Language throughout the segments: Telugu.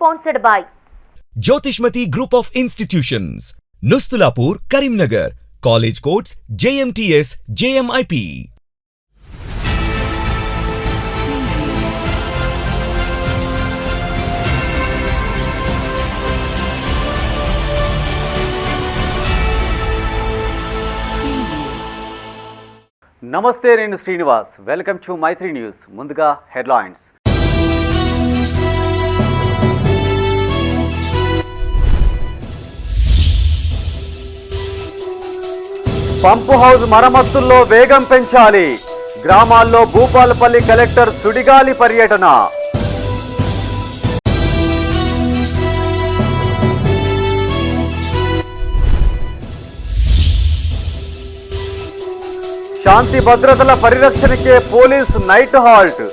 Sponsored by Jyotishmati Group of Institutions, Nustulapur, Karimnagar, College Codes, JMTS, JMIP. నమస్తే, నేను Srinivas. Welcome to Maitri news. ముందుగా హెడ్లైన్స్. పంపు హౌస్ మరమ్మతుల్లో వేగం పెంచాలి. గ్రామాల్లో భూపాలపల్లి కలెక్టర్ సుడిగాలి పర్యటన. శాంతి భద్రతల పరిరక్షణకే పోలీస్ నైట్ హాల్ట్.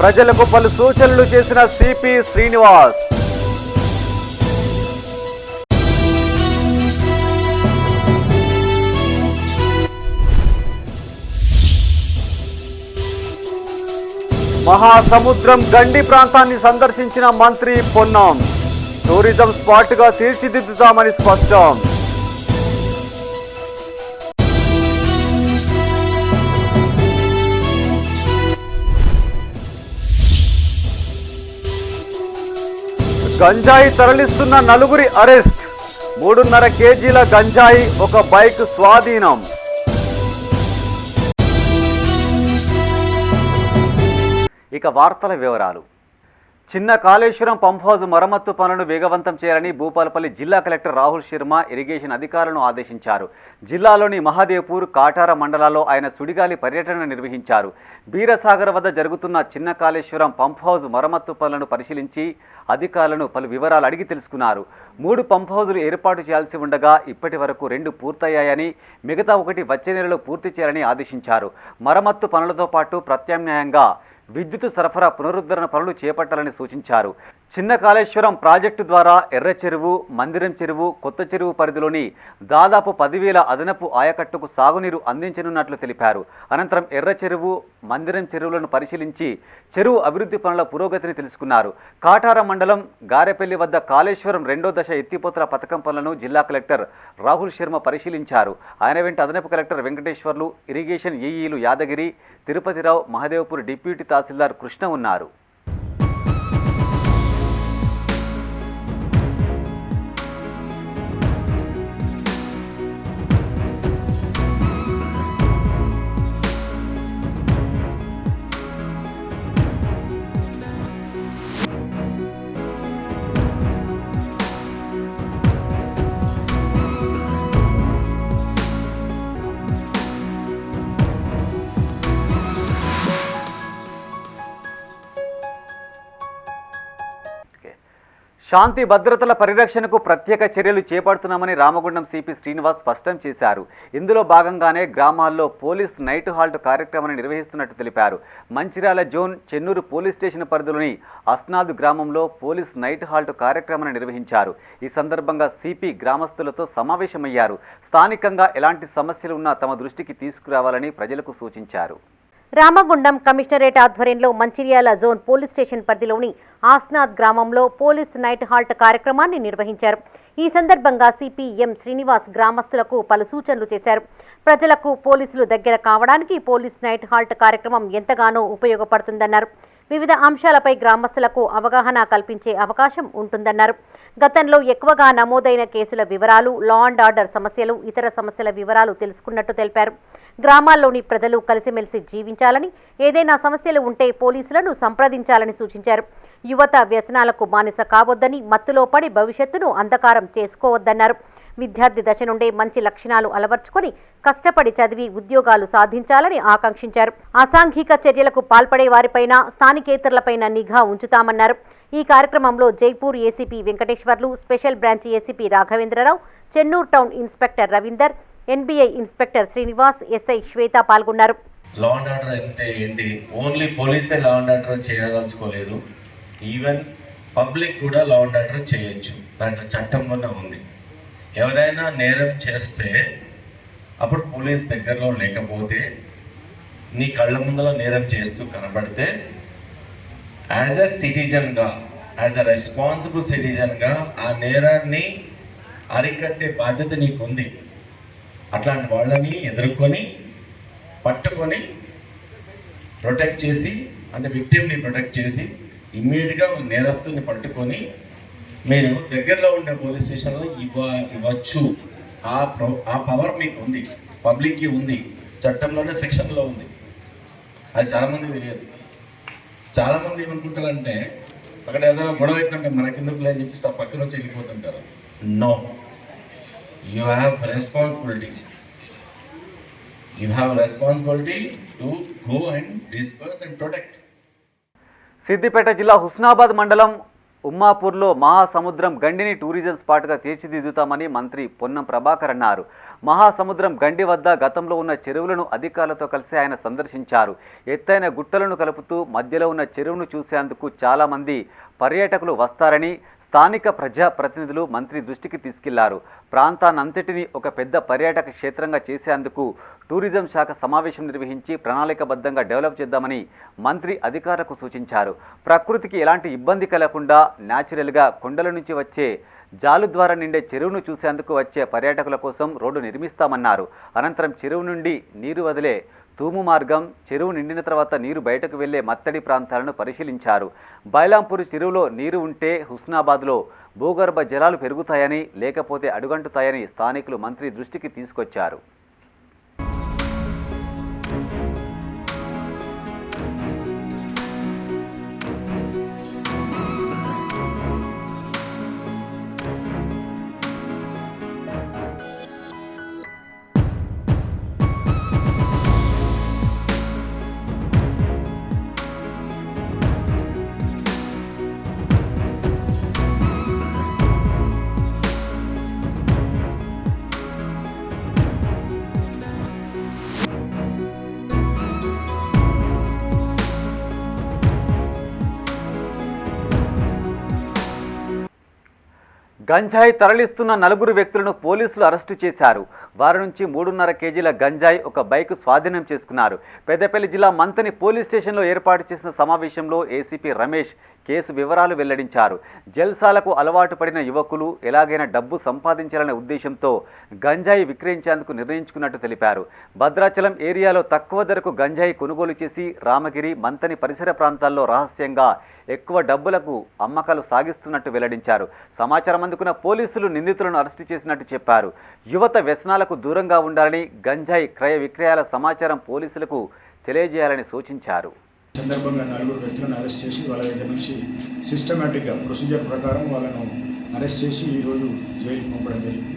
ప్రజలకు పలు సూచనలు చేసిన సిపి శ్రీనివాస్. మహాసముద్రం గండి ప్రాంతాన్ని సందర్శించిన మంత్రి పొన్నం. టూరిజం స్పాట్ గా తీర్చిదిద్దుతామని స్పష్టం. గంజాయి తరలిస్తున్న నలుగురి అరెస్ట్. 3.5 కేజీల గంజాయి, ఒక బైక్ స్వాధీనం. ఇక వార్తల వివరాలు. చిన్న కాళేశ్వరం పంప్ హౌజ్ మరమ్మత్తు పనులను వేగవంతం చేయాలని భూపాలపల్లి జిల్లా కలెక్టర్ రాహుల్ శర్మ ఇరిగేషన్ అధికారులను ఆదేశించారు. జిల్లాలోని మహాదేవ్పూర్, కాటార మండలాల్లో ఆయన సుడిగాలి పర్యటన నిర్వహించారు. బీరసాగర్ వద్ద జరుగుతున్న చిన్న కాళేశ్వరం పంప్ హౌజ్ మరమ్మత్తు పనులను పరిశీలించి అధికారులను పలు వివరాలు అడిగి తెలుసుకున్నారు. 3 పంప్ హౌజులు ఏర్పాటు చేయాల్సి ఉండగా ఇప్పటి వరకు 2 పూర్తయ్యాయని, మిగతా 1 వచ్చే నెలలో పూర్తి చేయాలని ఆదేశించారు. మరమ్మత్తు పనులతో పాటు ప్రత్యామ్నాయంగా విద్యుత్ సరఫరా పునరుద్ధరణ పనులు చేపట్టాలని సూచించారు. చిన్న కాళేశ్వరం ప్రాజెక్టు ద్వారా ఎర్ర చెరువు, మందిరం చెరువు, కొత్త చెరువు పరిధిలోని దాదాపు 10,000 అదనపు ఆయకట్టుకు సాగునీరు అందించనున్నట్లు తెలిపారు. అనంతరం ఎర్ర చెరువు, మందిరం చెరువులను పరిశీలించి చెరువు అభివృద్ధి పనుల పురోగతిని తెలుసుకున్నారు. కాటార మండలం గారెపల్లి వద్ద కాళేశ్వరం 2వ దశ ఎత్తిపోతల పథకం పనులను జిల్లా కలెక్టర్ రాహుల్ శర్మ పరిశీలించారు. ఆయన వెంట అదనపు కలెక్టర్ వెంకటేశ్వర్లు, ఇరిగేషన్ ఏఈలు యాదగిరి, తిరుపతిరావు, మహదేవ్పూర్ డిప్యూటీ తహసీల్దార్ కృష్ణ ఉన్నారు. శాంతి భద్రతల పరిరక్షణకు ప్రత్యేక చర్యలు చేపడుతున్నామని రామగుండం సిపి శ్రీనివాస్ స్పష్టం చేశారు. ఇందులో భాగంగానే గ్రామాల్లో పోలీస్ నైట్ హాల్ట్ కార్యక్రమాన్ని నిర్వహిస్తున్నట్టు తెలిపారు. Mancherial zone Chennur police station పరిధిలోని అస్నాద్ గ్రామంలో పోలీస్ నైట్ హాల్ట్ కార్యక్రమాన్ని నిర్వహించారు. ఈ సందర్భంగా సిపి గ్రామస్తులతో సమావేశమయ్యారు. స్థానికంగా ఎలాంటి సమస్యలు ఉన్నా తమ దృష్టికి తీసుకురావాలని ప్రజలకు సూచించారు. రామగుండం కమిషనరేట్ ఆధ్వర్యంలో మంచిర్యాల జోన్ పోలీస్ స్టేషన్ పరిధిలోని ఆస్నాద్ గ్రామంలో పోలీస్ నైట్ హాల్ట్ కార్యక్రమాన్ని నిర్వహించారు. ఈ సందర్భంగా సిపి ఎం శ్రీనివాస్ గ్రామస్తులకు పలు సూచనలు చేశారు. ప్రజలకు పోలీసులు దగ్గర కావడానికి పోలీస్ నైట్ హాల్ట్ కార్యక్రమం ఎంతగానో ఉపయోగపడుతుందన్నారు. వివిధ అంశాలపై గ్రామస్తులకు అవగాహన కల్పించే అవకాశం ఉంటుందన్నారు. గతంలో ఎక్కువగా నమోదైన కేసుల వివరాలు, లా అండ్ ఆర్డర్ సమస్యలు, ఇతర సమస్యల వివరాలు తెలుసుకున్నట్టు తెలిపారు. గ్రామాల్లోని ప్రజలు కలిసిమెలిసి జీవించాలని, ఏదైనా సమస్యలు ఉంటే పోలీసులను సంప్రదించాలని సూచించారు. యువత వ్యసనాలకు బానిస కావద్దని, మత్తులో పడి భవిష్యత్తును అంధకారం చేసుకోవద్దన్నారు. విద్యార్థి దశ నుండే మంచి లక్షణాలు అలవర్చుకొని కష్టపడి చదివి ఉద్యోగాలు సాధించాలని ఆకాంక్షించారు. అసాంఘిక చర్యలకు పాల్పడే వారిపైన, స్థానికేతరులపైన నిఘా ఉంచుతామన్నారు. ఈ కార్యక్రమంలో Jaipur ACP Venkateswarlu, special branch ACP Raghavendrarao, Chennur town inspector Ravinder, NBI inspector Srinivas, SI Swetha పాల్గొన్నారు. లా అండ్ ఆర్డర్ అంటే ఏంటి? ఓన్లీ పోలీసే లా అండ్ ఆర్డర్ చేయదలుచుకోలేదు. ఈవెన్ పబ్లిక్ కూడా లా అండ్ ఆర్డర్ చేయొచ్చు. దాంట్లో చట్టంలోనే ఉంది. ఎవరైనా నేరం చేస్తే అప్పుడు పోలీస్ దగ్గరలో లేకపోతే, నీ కళ్ళ ముందర నేరం చేస్తూ కనబడితే యాజ్ ఎ సిటిజన్గా యాజ్ అ రెస్పాన్సిబుల్ సిటిజన్గా ఆ నేరాన్ని అరికట్టే బాధ్యత నీకు ఉంది. అట్లాంటి వాళ్ళని ఎదుర్కొని పట్టుకొని ప్రొటెక్ట్ చేసి, అంటే విక్టిమ్ని ప్రొటెక్ట్ చేసి ఇమ్మీడియట్గా నేరస్తుని పట్టుకొని మీరు దగ్గరలో ఉండే పోలీస్ స్టేషన్లో ఇవ్వచ్చు. ఆ పవర్ మీకు ఉంది, పబ్లిక్కి ఉంది, చట్టంలోనే సెక్షన్లో ఉంది. అది చాలామంది తెలియదు. చాలామంది ఏమనుకుంటారంటే అక్కడ ఏదైనా గొడవ అవుతుంటే మనకెందుకు లేదని చెప్పి పక్కన వచ్చి వెళ్ళిపోతుంటారు. No, you have responsibility. You have responsibility to go and disperse and protect. Siddipet జిల్లా హుస్నాబాద్ మండలం ఉమ్మాపూర్లో మహాసముద్రం గండిని టూరిజం స్పాట్గా తీర్చిదిద్దుతామని మంత్రి పొన్నం ప్రభాకర్ అన్నారు. మహాసముద్రం గండి వద్ద గతంలో ఉన్న చెరువులను అధికారులతో కలిసి ఆయన సందర్శించారు. ఎత్తైన గుట్టలను కలుపుతూ మధ్యలో ఉన్న చెరువును చూసేందుకు చాలామంది పర్యాటకులు వస్తారని స్థానిక ప్రజాప్రతినిధులు మంత్రి దృష్టికి తీసుకెళ్లారు. ప్రాంతాన్నంతటినీ ఒక పెద్ద పర్యాటక క్షేత్రంగా చేసేందుకు టూరిజం శాఖ సమావేశం నిర్వహించి ప్రణాళికబద్ధంగా డెవలప్ చేద్దామని మంత్రి అధికారులకు సూచించారు. ప్రకృతికి ఎలాంటి ఇబ్బంది కలగకుండా న్యాచురల్గా కొండల నుంచి వచ్చే జాలు ద్వారా నిండే చెరువును చూసేందుకు వచ్చే పర్యాటకుల కోసం రోడ్డు నిర్మిస్తామన్నారు. అనంతరం చెరువు నుండి నీరు వదిలే తూము మార్గం, చెరువు నిండిన తర్వాత నీరు బయటకు వెళ్లే మత్తడి ప్రాంతాలను పరిశీలించారు. బైలాంపూర్ చెరువులో నీరు ఉంటే హుస్నాబాద్లో భూగర్భ జలాలు పెరుగుతాయని, లేకపోతే అడుగంటుతాయని స్థానికులు మంత్రి దృష్టికి తీసుకొచ్చారు. గంజాయి తరలిస్తున్న 4 వ్యక్తులను పోలీసులు అరెస్టు చేశారు. వారి నుంచి 3.5 కేజీల గంజాయి, ఒక బైక్ స్వాధీనం చేసుకున్నారు. పెద్దపల్లి జిల్లా మంతని పోలీస్ స్టేషన్లో ఏర్పాటు చేసిన సమావేశంలో ఏసీపీ రమేష్ కేసు వివరాలు వెల్లడించారు. జల్సాలకు అలవాటు పడిన యువకులు ఎలాగైనా డబ్బు సంపాదించాలనే ఉద్దేశంతో గంజాయి విక్రయించేందుకు నిర్ణయించుకున్నట్టు తెలిపారు. భద్రాచలం ఏరియాలో తక్కువ ధరకు గంజాయి కొనుగోలు చేసి రామగిరి, మంతని పరిసర ప్రాంతాల్లో రహస్యంగా ఎక్కువ డబ్బులకు అమ్మకాలు సాగిస్తున్నట్టు వెల్లడించారు. సమాచారం అందుకున్న పోలీసులు నిందితులను అరెస్టు చేసినట్టు చెప్పారు. యువత వ్యసనాలకు దూరంగా ఉండాలని, గంజాయి క్రయ విక్రయాల సమాచారం పోలీసులకు తెలియజేయాలని సూచించారు. సందర్భంగా 4 వ్యక్తులను అరెస్ట్ చేసి వాళ్ళ దగ్గర నుంచి సిస్టమేటిక్గా ప్రొసీజర్ ప్రకారం వాళ్ళను అరెస్ట్ చేసి ఈరోజు జైలుకి పంపడం జరిగింది.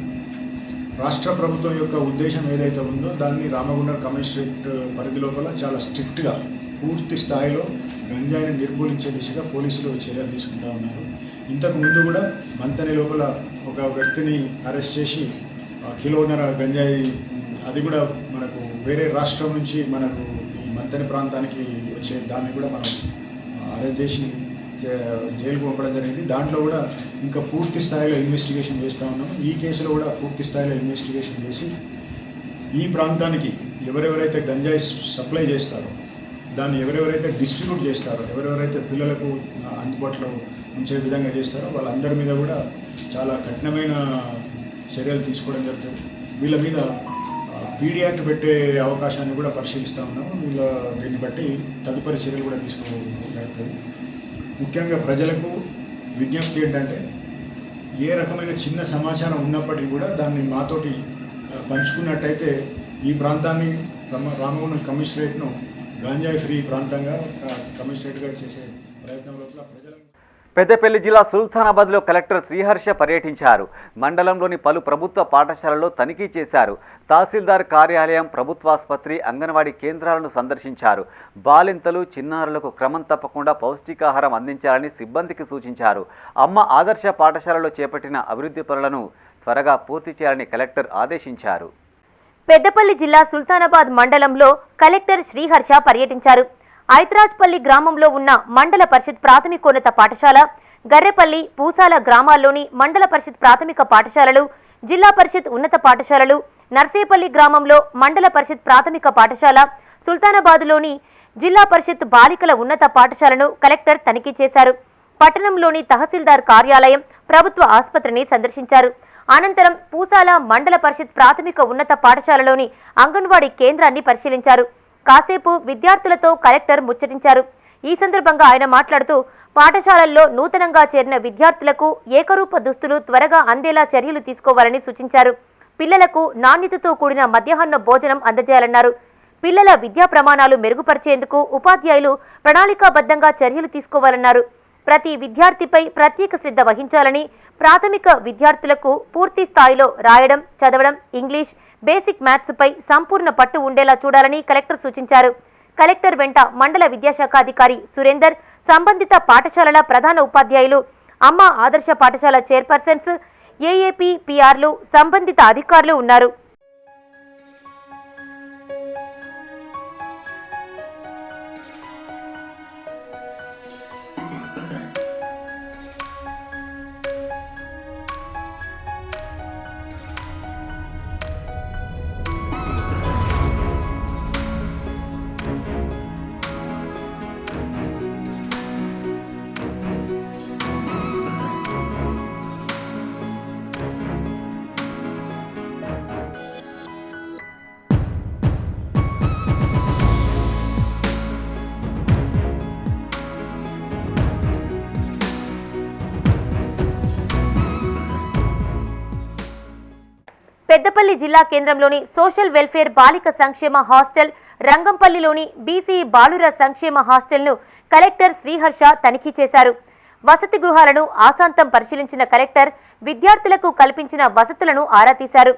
రాష్ట్ర ప్రభుత్వం యొక్క ఉద్దేశం ఏదైతే ఉందో దాన్ని రామగుండం కమిషనరేట్ పరిధి లోపల చాలా స్ట్రిక్ట్గా పూర్తి స్థాయిలో గంజాయిని నిర్మూలించే దిశగా పోలీసులు చర్యలు తీసుకుంటూ ఉన్నారు. ఇంతకు ముందు కూడా మంతని లోపల ఒక వ్యక్తిని అరెస్ట్ చేసి కిలోన్నర గంజాయి, అది కూడా మనకు వేరే రాష్ట్రం నుంచి మనకు ఈ మంతని ప్రాంతానికి వచ్చే దాన్ని కూడా మనం అరెస్ట్ చేసి జైలుకు పంపడం జరిగింది. దాంట్లో కూడా ఇంకా పూర్తి స్థాయిలో ఇన్వెస్టిగేషన్ చేస్తూ ఉన్నాము. ఈ కేసులో కూడా పూర్తి స్థాయిలో ఇన్వెస్టిగేషన్ చేసి ఈ ప్రాంతానికి ఎవరెవరైతే గంజాయి సప్లై చేస్తారో, దాన్ని ఎవరెవరైతే డిస్ట్రిబ్యూట్ చేస్తారో, ఎవరెవరైతే పిల్లలకు అందుబాటులో ఉంచే విధంగా చేస్తారో వాళ్ళందరి మీద కూడా చాలా కఠినమైన చర్యలు తీసుకోవడం జరుగుతుంది. వీళ్ళ మీద పీడీ యాక్ట్ పెట్టే అవకాశాన్ని కూడా పరిశీలిస్తూ ఉన్నాము. దీన్ని బట్టి తదుపరి చర్యలు కూడా తీసుకోవడం జరుగుతుంది. ముఖ్యంగా ప్రజలకు విజ్ఞప్తి ఏంటంటే, ఏ రకమైన చిన్న సమాచారం ఉన్నప్పటికీ కూడా దాన్ని మాతోటి పంచుకున్నట్టయితే ఈ ప్రాంతాన్ని రామగుండం కమిషనరేట్ను గంజాయి ఫ్రీ ప్రాంతంగా కమిషనరేట్గా చేసే ప్రయత్నంలో ప్రజలకు. పెద్దపల్లి జిల్లా సుల్తానాబాద్లో కలెక్టర్ శ్రీహర్ష పర్యటించారు. మండలంలోని పలు ప్రభుత్వ పాఠశాలల్లో తనిఖీ చేశారు. తహసీల్దార్ కార్యాలయం, ప్రభుత్వాసుపత్రి, అంగన్వాడీ కేంద్రాలను సందర్శించారు. బాలింతలు, చిన్నారులకు క్రమం తప్పకుండా పౌష్టికాహారం అందించాలని సిబ్బందికి సూచించారు. అమ్మ ఆదర్శ పాఠశాలలో చేపట్టిన అభివృద్ధి పనులను త్వరగా పూర్తి చేయాలని కలెక్టర్ ఆదేశించారు. పెద్దపల్లి జిల్లా సుల్తానాబాద్ మండలంలో కలెక్టర్ శ్రీహర్ష పర్యటించారు. ఐత్రాజ్పల్లి గ్రామంలో ఉన్న మండల పరిషత్ ప్రాథమికోన్నత పాఠశాల, గర్రెపల్లి, పూసాల గ్రామాల్లోని మండల పరిషత్ ప్రాథమిక పాఠశాలలు, జిల్లా పరిషత్ ఉన్నత పాఠశాలలు, నర్సేపల్లి గ్రామంలో మండల పరిషత్ ప్రాథమిక పాఠశాల, సుల్తానాబాద్లోని జిల్లా పరిషత్ బాలికల ఉన్నత పాఠశాలను కలెక్టర్ తనిఖీ చేశారు. పట్టణంలోని తహసీల్దార్ కార్యాలయం, ప్రభుత్వ ఆసుపత్రిని సందర్శించారు. అనంతరం పూసాల మండల పరిషత్ ప్రాథమిక ఉన్నత పాఠశాలలోని అంగన్వాడీ కేంద్రాన్ని పరిశీలించారు. కాసేపు విద్యార్థులతో కలెక్టర్ ముచ్చటించారు. ఈ సందర్భంగా ఆయన మాట్లాడుతూ పాఠశాలల్లో నూతనంగా చేరిన విద్యార్థులకు ఏకరూప దుస్తులు త్వరగా అందేలా చర్యలు తీసుకోవాలని సూచించారు. పిల్లలకు నాణ్యతతో కూడిన మధ్యాహ్న భోజనం అందజేయాలన్నారు. పిల్లల విద్యా ప్రమాణాలు మెరుగుపరిచేందుకు ఉపాధ్యాయులు ప్రణాళికాబద్ధంగా చర్యలు తీసుకోవాలన్నారు. ప్రతి విద్యార్థిపై ప్రత్యేక శ్రద్ధ వహించాలని, ప్రాథమిక విద్యార్థులకు పూర్తి స్థాయిలో రాయడం, చదవడం, ఇంగ్లీష్, బేసిక్ మ్యాథ్స్ పై సంపూర్ణ పట్టు ఉండేలా చూడాలని కలెక్టర్ సూచించారు. కలెక్టర్ వెంట మండల విద్యాశాఖ అధికారి సురేందర్, సంబంధిత పాఠశాలల ప్రధాన ఉపాధ్యాయులు, అమ్మ ఆదర్శ పాఠశాల చైర్పర్సన్స్, ఏఏపీ పిఆర్లు, సంబంధిత అధికారులు ఉన్నారు. పెద్దపల్లి జిల్లా కేంద్రంలోని సోషల్ వెల్ఫేర్ బాలిక సంక్షేమ హాస్టల్, రంగంపల్లిలోని బీసీ బాలుర సంక్షేమ హాస్టల్ను కలెక్టర్ శ్రీహర్ష తనిఖీ చేశారు. వసతి గృహాలను ఆశాంతం పరిశీలించిన కలెక్టర్ విద్యార్థులకు కల్పించిన వసతులను ఆరా తీశారు.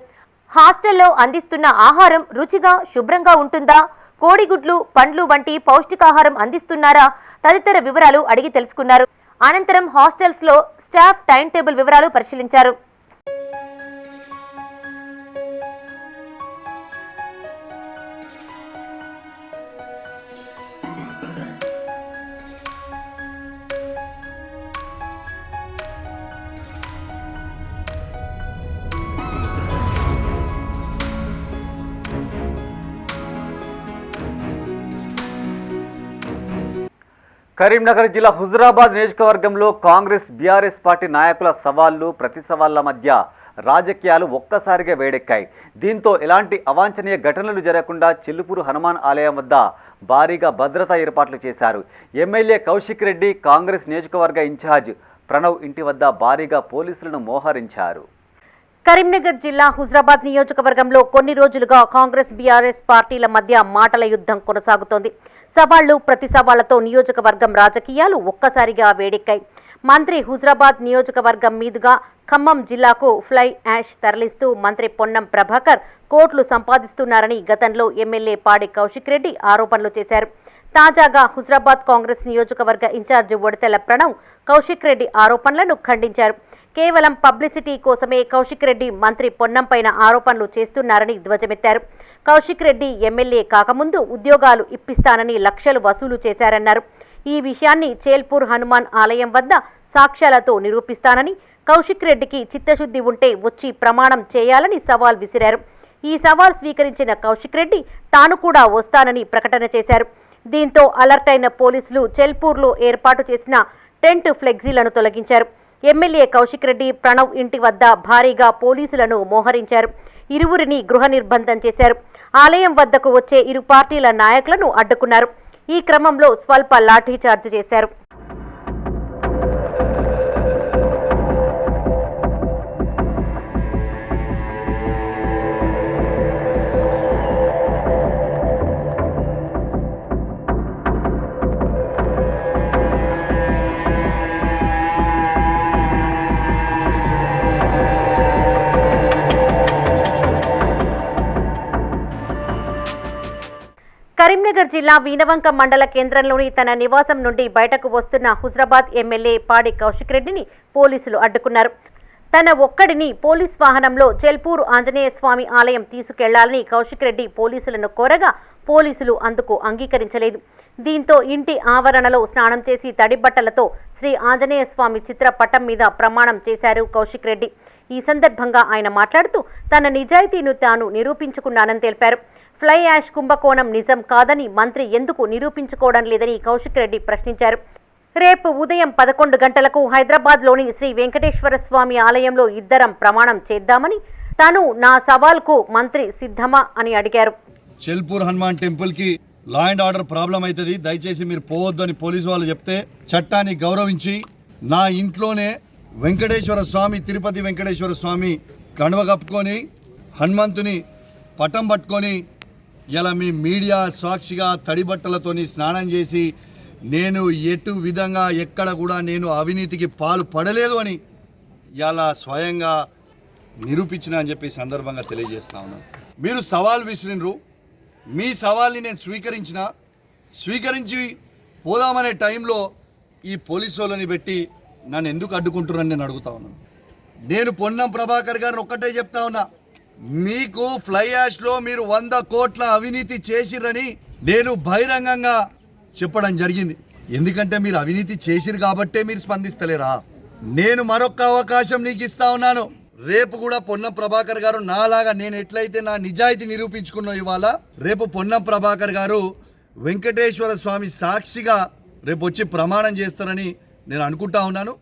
హాస్టల్లో అందిస్తున్న ఆహారం రుచిగా, శుభ్రంగా ఉంటుందా, కోడిగుడ్లు, పండ్లు వంటి పౌష్టికాహారం అందిస్తున్నారా తదితర వివరాలు అడిగి తెలుసుకున్నారు. అనంతరం హాస్టల్స్లో స్టాఫ్ టైం టేబుల్ వివరాలు పరిశీలించారు. కరీంనగర్ జిల్లా హుజురాబాద్ నియోజకవర్గంలో కాంగ్రెస్ బీఆర్ఎస్ పార్టీ నాయకుల సవాళ్లు, ప్రతి సవాళ్ల మధ్య రాజకీయాలు ఒక్కసారిగా వేడెక్కాయి. దీంతో ఎలాంటి అవాంఛనీయ ఘటనలు జరగకుండా చెల్లుపూరు హనుమాన్ ఆలయం వద్ద భారీగా భద్రతా ఏర్పాట్లు చేశారు. ఎమ్మెల్యే కౌశిక్ రెడ్డి, కాంగ్రెస్ నియోజకవర్గ ఇన్ఛార్జ్ ప్రణవ్ ఇంటి వద్ద భారీగా పోలీసులను మోహరించారు. కరీంనగర్ జిల్లా హుజురాబాద్ నియోజకవర్గంలో కొన్ని రోజులుగా కాంగ్రెస్ బీఆర్ఎస్ పార్టీల మధ్య మాటల యుద్ధం కొనసాగుతోంది. సవాళ్లు, ప్రతి సవాళ్లతో నియోజకవర్గం రాజకీయాలు ఒక్కసారిగా వేడెక్కాయి. మంత్రి హుజురాబాద్ నియోజకవర్గం మీదుగా ఖమ్మం జిల్లాకు ఫ్లై యాష్ తరలిస్తూ మంత్రి పొన్నం ప్రభాకర్ కోట్లు సంపాదిస్తున్నారని గతంలో ఎమ్మెల్యే పాడి కౌశిక్ రెడ్డి ఆరోపణలు చేశారు. తాజాగా హుజురాబాద్ కాంగ్రెస్ నియోజకవర్గ ఇన్ఛార్జి ఒడితెల ప్రణవ్ కౌశిక్ రెడ్డి ఆరోపణలను ఖండించారు. కేవలం పబ్లిసిటీ కోసమే కౌశిక్ రెడ్డి మంత్రి పొన్నంపైన ఆరోపణలు చేస్తున్నారని ధ్వజమెత్తారు. కౌశిక్ రెడ్డి ఎమ్మెల్యే కాకముందు ఉద్యోగాలు ఇప్పిస్తానని లక్షలు వసూలు చేశారన్నారు. ఈ విషయాన్ని చేల్పూర్ హనుమాన్ ఆలయం వద్ద సాక్ష్యాలతో నిరూపిస్తానని, కౌశిక్ రెడ్డికి చిత్తశుద్ధి ఉంటే వచ్చి ప్రమాణం చేయాలని సవాల్ విసిరారు. ఈ సవాల్ స్వీకరించిన కౌశిక్ రెడ్డి తాను కూడా వస్తానని ప్రకటన చేశారు. దీంతో అలర్ట్ అయిన పోలీసులు చెల్పూర్లో ఏర్పాటు చేసిన టెంట్ ఫ్లెక్సీలను తొలగించారు. ఎమ్మెల్యే కౌశిక్ రెడ్డి, ప్రణవ్ ఇంటి వద్ద భారీగా పోలీసులను మోహరించారు. ఇరువురిని గృహ నిర్బంధం చేశారు. ఆలయం వద్దకు వచ్చే ఇరు పార్టీల నాయకులను అడ్డుకున్నారు. ఈ క్రమంలో స్వల్ప లాఠీచార్జ్ చేశారు. కరీంనగర్ జిల్లా వీనవంక మండల కేంద్రంలోని తన నివాసం నుండి బయటకు వస్తున్న హుజురాబాద్ ఎమ్మెల్యే పాడి కౌశిక్ రెడ్డిని పోలీసులు అడ్డుకున్నారు. తన ఒక్కడిని పోలీస్ వాహనంలో చెల్పూరు ఆంజనేయ స్వామి ఆలయం తీసుకెళ్లాలని కౌశిక్ రెడ్డి పోలీసులను కోరగా పోలీసులు అందుకు అంగీకరించలేదు. దీంతో ఇంటి ఆవరణలో స్నానం చేసి తడిబట్టలతో శ్రీ ఆంజనేయ స్వామి చిత్రపటం మీద ప్రమాణం చేశారు కౌశిక్ రెడ్డి. ఈ సందర్భంగా ఆయన మాట్లాడుతూ తన నిజాయితీను తాను నిరూపించుకున్నానని తెలిపారు. ఫ్లై యాష్ కుంభకోణం నిజం కాదని మంత్రి ఎందుకు నిరూపించుకోవడం లేదని కౌశిక్ రెడ్డి ప్రశ్నించారు. రేపు ఉదయం 11 గంటలకు హైదరాబాద్లోని శ్రీ వెంకటేశ్వర స్వామి ఆలయంలో ఇద్దరం ప్రమాణం చేద్దామని తాను నా సవాల్కు మంత్రి సిద్ధమా అని అడిగారు. చెల్పూర్ హనుమాన్ టెంపుల్ కి లా అండ్ ఆర్డర్ ప్రాబ్లం అవుతుంది, దయచేసి మీరు పోవద్దు అని పోలీసు వాళ్ళు చెప్తే చట్టాన్ని గౌరవించి నా ఇంట్లోనే వెంకటేశ్వర స్వామి, తిరుపతి వెంకటేశ్వర స్వామి కండువ కప్పుకొని హనుమంతుని పటం పట్టుకొని ఇలా మీ మీడియా సాక్షిగా తడి బట్టలతోని స్నానం చేసి నేను ఎటు విధంగా ఎక్కడ కూడా నేను అవినీతికి పాలు పడలేదు అని ఇలా స్వయంగా నిరూపించిన అని చెప్పి సందర్భంగా తెలియజేస్తా ఉన్నాను. మీరు సవాల్ విసిరినరు, మీ సవాల్ని నేను స్వీకరించి పోదామనే టైంలో ఈ పోలీసు వాళ్ళని పెట్టి నన్ను ఎందుకు అడ్డుకుంటున్నారని నేను అడుగుతా ఉన్నాను. నేను పొన్నం ప్రభాకర్ గారిని ఒక్కటే చెప్తా ఉన్నా, మీకు ఫ్లై యాష్లో మీరు 100 కోట్ల అవినీతి చేసిరని నేను బహిరంగంగా చెప్పడం జరిగింది. ఎందుకంటే మీరు అవినీతి చేసిరు కాబట్టే మీరు స్పందిస్తలేరా? నేను మరొక అవకాశం నీకు ఇస్తా ఉన్నాను. రేపు కూడా పొన్నం ప్రభాకర్ గారు నాలాగా నేను ఎట్లయితే నా నిజాయితీ నిరూపించుకున్నా ఇవాళ రేపు పొన్నం ప్రభాకర్ గారు వెంకటేశ్వర స్వామి సాక్షిగా రేపు వచ్చి ప్రమాణం చేస్తారని నేను అనుకుంటా ఉన్నాను.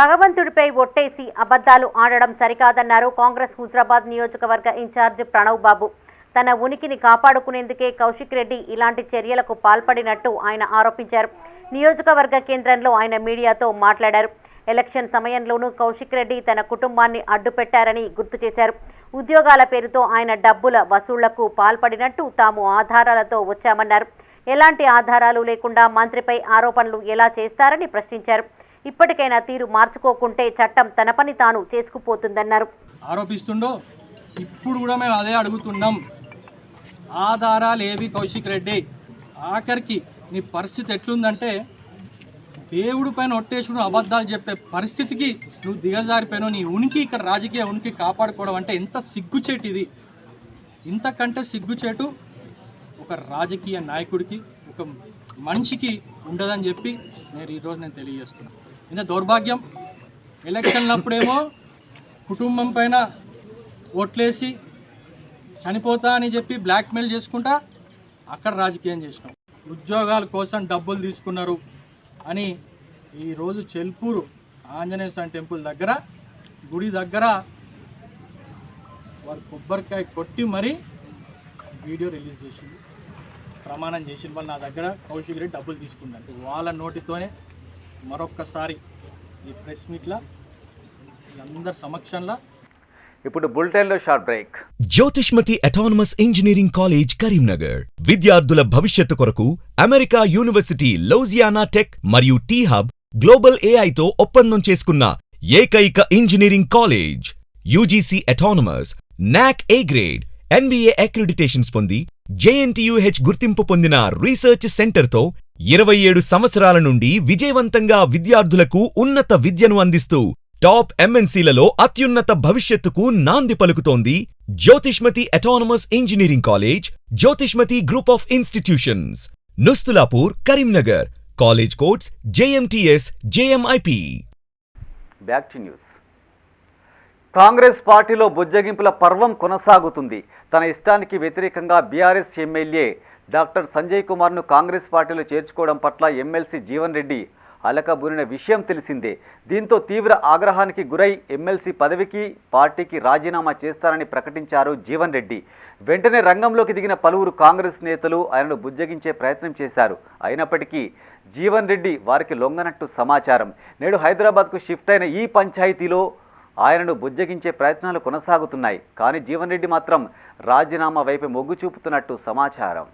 భగవంతుడిపై ఒట్టేసి అబద్ధాలు ఆడడం సరికాదన్నారు కాంగ్రెస్ హుజరాబాద్ నియోజకవర్గ ఇన్ఛార్జ్ ప్రణవ్ బాబు. తన ఉనికిని కాపాడుకునేందుకే కౌశిక్ రెడ్డి ఇలాంటి చర్యలకు పాల్పడినట్టు ఆయన ఆరోపించారు. నియోజకవర్గ కేంద్రంలో ఆయన మీడియాతో మాట్లాడారు. ఎలక్షన్ సమయంలోనూ కౌశిక్ రెడ్డి తన కుటుంబాన్ని అడ్డుపెట్టారని గుర్తు చేశారు. ఉద్యోగాల పేరుతో ఆయన డబ్బుల వసూళ్లకు పాల్పడినట్టు తాము ఆధారాలతో వచ్చామన్నారు. ఎలాంటి ఆధారాలు లేకుండా మంత్రిపై ఆరోపణలు ఎలా చేస్తారని ప్రశ్నించారు. ఇప్పటికైనా తీరు మార్చుకోకుంటే చట్టం తన పని తాను చేసుకుపోతుందన్నారు. ఆరోపిస్తుండో ఇప్పుడు కూడా మేము అదే అడుగుతున్నాం. ఆధారాలు ఏవి కౌశిక్ రెడ్డి? ఆఖరికి నీ పరిస్థితి ఎట్లుందంటే దేవుడి పైన ఒట్టేసుకుని అబద్ధాలు చెప్పే పరిస్థితికి నువ్వు దిగజారిపోయావు. నీ ఉనికి, ఇక్కడ రాజకీయ ఉనికి కాపాడుకోవడం అంటే ఎంత సిగ్గుచేటు ఇది. ఇంతకంటే సిగ్గుచేటు ఒక రాజకీయ నాయకుడికి, ఒక మనిషికి ఉండదని చెప్పి ఈరోజు నేను తెలియజేస్తున్నాను. ఇంత దౌర్భాగ్యం. ఎలక్షన్లప్పుడేమో కుటుంబం పైన ఓట్లేసి చనిపోతా అని చెప్పి బ్లాక్మెయిల్ చేసుకుంటా అక్కడ రాజకీయం చేసినాం. ఉద్యోగాల కోసం డబ్బులు తీసుకున్నారు అని ఈరోజు చెల్పూరు ఆంజనేయ స్వామి టెంపుల్ దగ్గర, గుడి దగ్గర వారు కొబ్బరికాయ కొట్టి మరీ వీడియో రిలీజ్ చేసింది, ప్రమాణం చేసిన వాళ్ళు నా దగ్గర కౌశిక్ రెడ్డి డబ్బులు తీసుకున్నారు. వాళ్ళ నోటితోనే మరొక్కసారి ఈ ప్రెస్ మీట్లో అందరి సమక్షంలో. ఇప్పుడు బులెటిన్లో short break. Jyothishmathi autonomous engineering college Karimnagar విద్యార్థుల భవిష్యత్తు కొరకు అమెరికా యూనివర్సిటీ లౌజియానా టెక్ మరియు టీ హబ్ గ్లోబల్ ఏఐతో ఒప్పందం చేసుకున్న ఏకైక ఇంజనీరింగ్ కాలేజ్. యూజీసీ అటానమస్, నాక్ ఏ గ్రేడ్, NBA అక్రిడిటేషన్స్ పొంది JNTUH గుర్తింపు పొందిన రీసెర్చ్ సెంటర్తో 27 సంవత్సరాల నుండి విజయవంతంగా విద్యార్థులకు ఉన్నత విద్యను అందిస్తూ టాప్ MNCలలో అత్యున్నత భవిష్యత్తుకు నాంది పలుకుతోంది Jyothishmathi autonomous engineering college, Jyothishmathi group of institutions, Nustulapur, Karimnagar. College codes JMTS, JMIP. Back to news. Congress పార్టీలో బుజ్జగింపుల పర్వం కొనసాగుతుంది. తన ఇష్టానికి వ్యతిరేకంగా బీఆర్ఎస్ ఎమ్మెల్యే డాక్టర్ సంజయ్ కుమార్ను కాంగ్రెస్ పార్టీలో చేర్చుకోవడం పట్ల ఎమ్మెల్సీ జీవన్ రెడ్డి అలకబూరిన విషయం తెలిసిందే. దీంతో తీవ్ర ఆగ్రహానికి గురై ఎమ్మెల్సీ పదవికి, పార్టీకి రాజీనామా చేస్తారని ప్రకటించారు జీవన్ రెడ్డి. వెంటనే రంగంలోకి దిగిన పలువురు కాంగ్రెస్ నేతలు ఆయనను బుజ్జగించే ప్రయత్నం చేశారు. అయినప్పటికీ జీవన్ రెడ్డి వారికి లొంగనట్టు సమాచారం. నేడు హైదరాబాద్కు షిఫ్ట్ అయిన ఈ పంచాయతీలో ఆయనను బుజ్జగించే ప్రయత్నాలు కొనసాగుతున్నాయి. కానీ జీవన్ రెడ్డి మాత్రం రాజీనామా వైపు మొగ్గు చూపుతున్నట్టు సమాచారం.